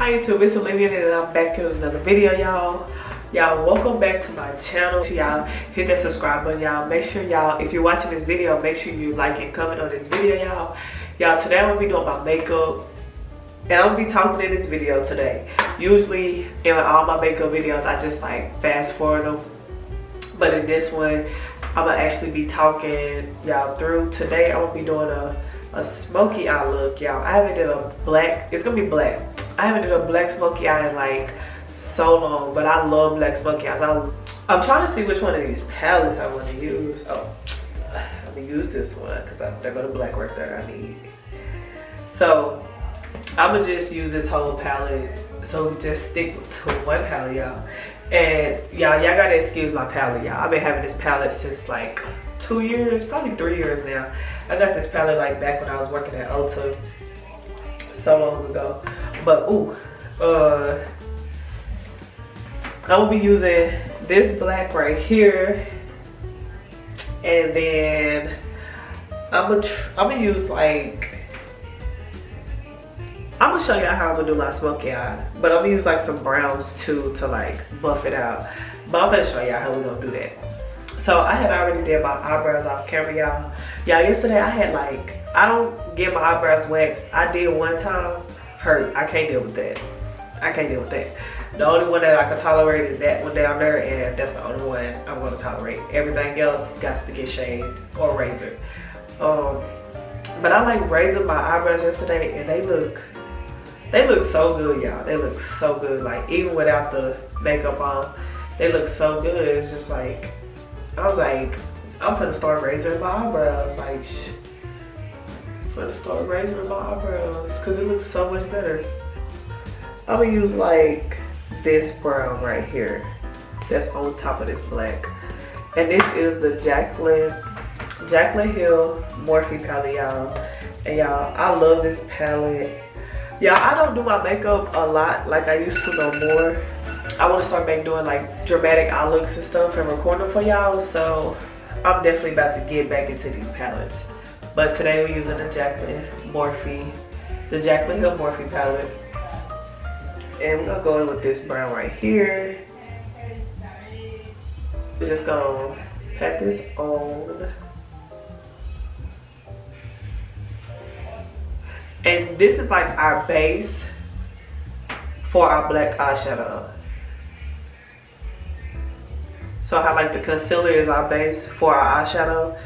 Hi YouTube, it's Olivia and I'm back in another video, y'all. Welcome back to my channel. Y'all hit that subscribe button, y'all. Make sure y'all, if you're watching this video, make sure you like and comment on this video, y'all. Today I'm gonna be doing my makeup and I'm gonna be talking in this video today. Usually in all my makeup videos I just like fast forward them, but in this one I'm gonna actually be talking y'all through. Today I'm gonna be doing a smoky eye look, y'all. I haven't did a black, it's gonna be black. I haven't did a black smoky eye in like so long, but I love black smoky eyes. I'm trying to see which one of these palettes I want to use. Oh, I'm gonna use this one because there go the black right there I need. So I'm gonna just use this whole palette. So just stick to one palette, y'all. And y'all gotta excuse my palette, y'all. I've been having this palette since like 2 years, probably 3 years now. I got this palette like back when I was working at Ulta so long ago. But I'm gonna be using this black right here, and then I'm gonna use like, I'm gonna show y'all how I'm gonna do my smoky eye, but I'm gonna use like some browns too to like buff it out. But I'm gonna show y'all how we gonna do that. So I had already did my eyebrows off camera, y'all. Yesterday I had like, I don't get my eyebrows waxed. I did one time, hurt. I can't deal with that. I can't deal with that. The only one that I can tolerate is that one down there, and that's the only one I'm gonna tolerate. Everything else got to get shaved or razored. But I like razored my eyebrows yesterday, and they look so good, y'all. They look so good. Like even without the makeup on, they look so good. It's just like, I was like, I'm gonna start razoring my eyebrows. Like, I'm gonna start razoring my eyebrows because it looks so much better. I'm gonna use like this brown right here that's on top of this black, and this is the Jaclyn Hill Morphe palette, y'all. And y'all, I love this palette. Y'all, I don't do my makeup a lot like I used to no more. I want to start doing like dramatic eye looks and stuff and recording them for y'all, so I'm definitely about to get back into these palettes. But today we're using the Jaclyn Hill Morphe palette. And we're gonna go in with this brown right here. We're just gonna pat this on. And this is like our base for our black eyeshadow. So how like the concealer is our base for our eyeshadow,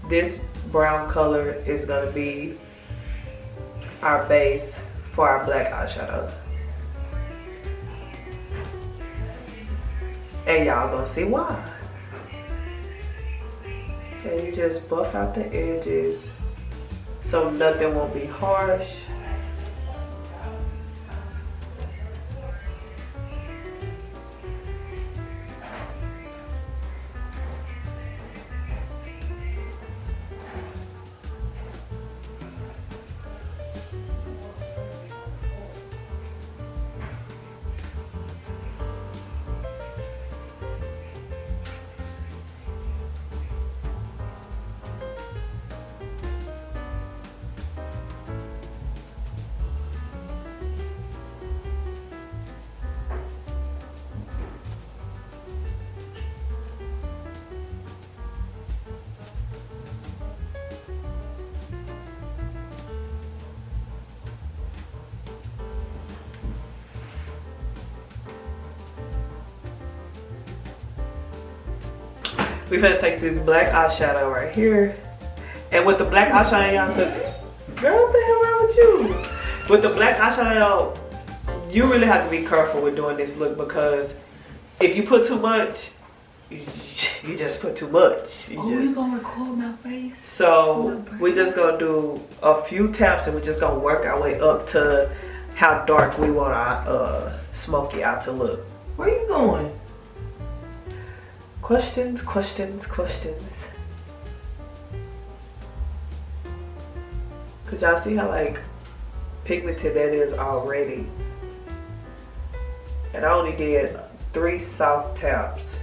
this brown color is gonna be our base for our black eyeshadow. And y'all gonna see why. And you just buff out the edges so nothing won't be harsh. We're gonna take this black eyeshadow right here, and with the black eyeshadow, y'all, cause girl, what the hell wrong with you? With the black eyeshadow, you really have to be careful with doing this look, because if you put too much, you just put too much. You gonna record my face? So we're just gonna do a few taps, and we're just gonna work our way up to how dark we want our smoky eye to look. Where you going? Questions. Cause y'all see how like pigmented that is already. And I only did 3 soft taps.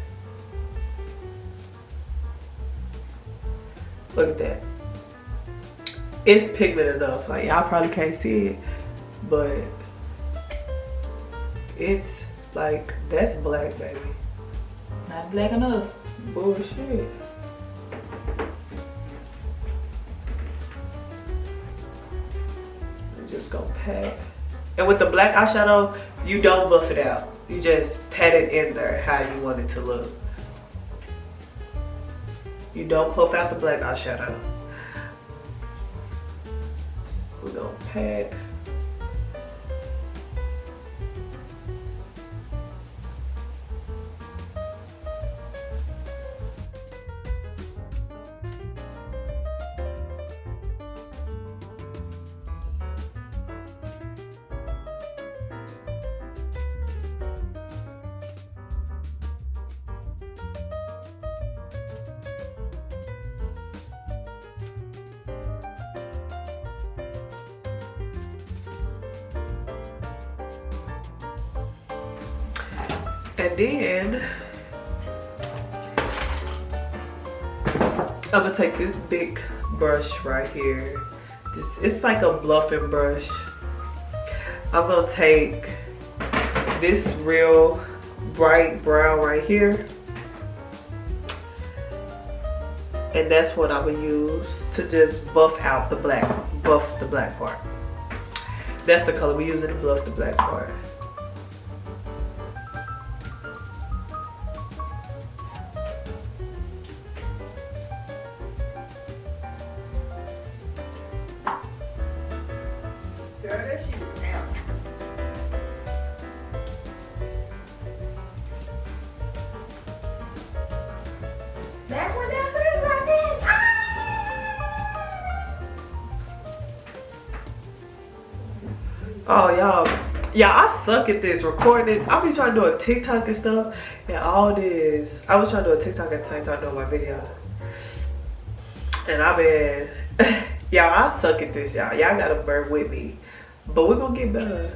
Look at that. It's pigment enough. Like y'all probably can't see it, but it's like, that's black, baby. Not black enough. Bullshit. I'm just gonna pat. And with the black eyeshadow, you don't buff it out. You just pat it in there how you want it to look. You don't puff out the black eyeshadow. We're gonna pat. And then I'm gonna take this big brush right here. It's like a bluffing brush. I'm gonna take this real bright brown right here, and that's what I'm gonna use to just buff out the black, buff the black part. That's the color we're using to buff the black part. That's what that feels like then. Oh, y'all, I suck at this recording. I be trying to do a TikTok and stuff, and all this. I was trying to do a TikTok at the same time doing my video, and I've been, y'all, I suck at this, y'all. Y'all gotta bear with me, but we're gonna get better.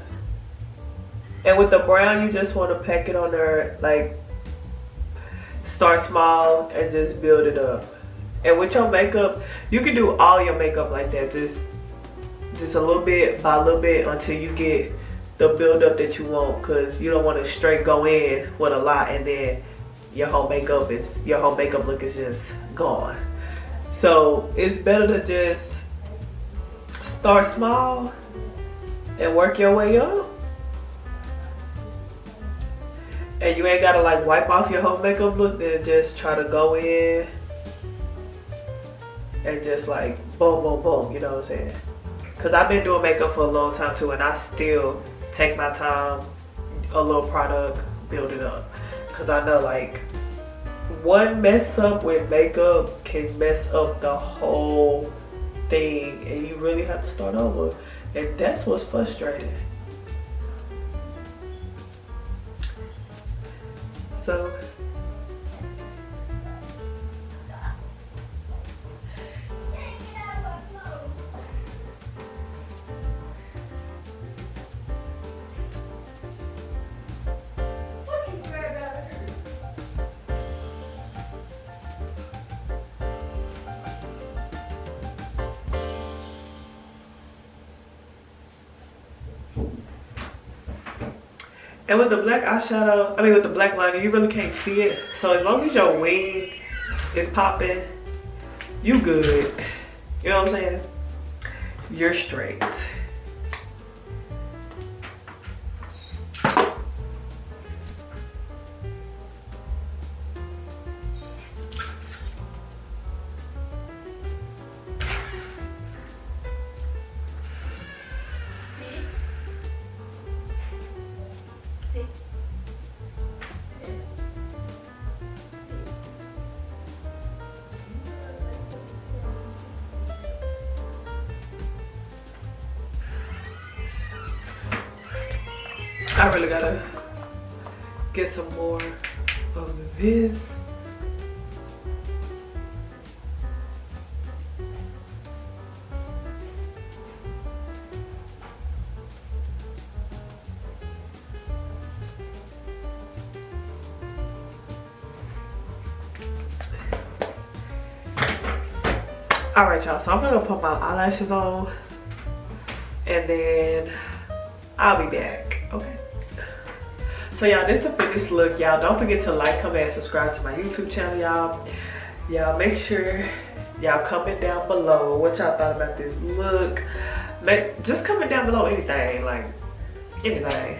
And with the brown, you just want to pack it on there, like start small and just build it up. And with your makeup, you can do all your makeup like that, just a little bit by a little bit until you get the build up that you want, because you don't want to straight go in with a lot and then your whole makeup look is just gone. So it's better to just start small and work your way up. And you ain't gotta like wipe off your whole makeup look, then just try to go in and just like boom, boom, boom, you know what I'm saying? Cause I've been doing makeup for a long time too, and I still take my time, a little product, build it up. Cause I know like one mess up with makeup can mess up the whole thing, and you really have to start over. And that's what's frustrating. So and with the black eyeshadow, with the black liner, you really can't see it. So as long as your wing is popping, you good. You know what I'm saying? You're straight. I really gotta get some more of this. All right, y'all, so I'm gonna put my eyelashes on and then I'll be back, okay? So y'all, this is the finished look. Y'all don't forget to like, comment, and subscribe to my YouTube channel, y'all. Y'all make sure y'all comment down below what y'all thought about this look. Just comment down below anything, like anything.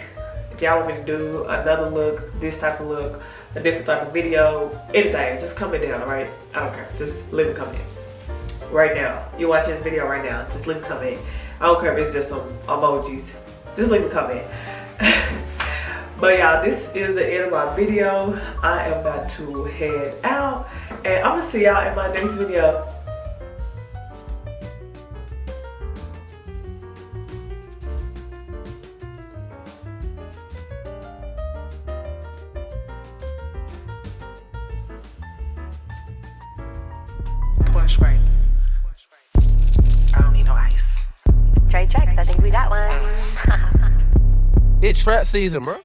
If y'all want me to do another look, this type of look, a different type of video, anything, just comment down, alright? I don't care, just leave a comment. Right now, you're watching this video right now, just leave a comment. I don't care if it's just some emojis, just leave a comment. But y'all, this is the end of my video. I am about to head out, and I'm gonna see y'all in my next video. Push right. I don't need no ice. Trade checks, I think we got one. It's trap season, bro.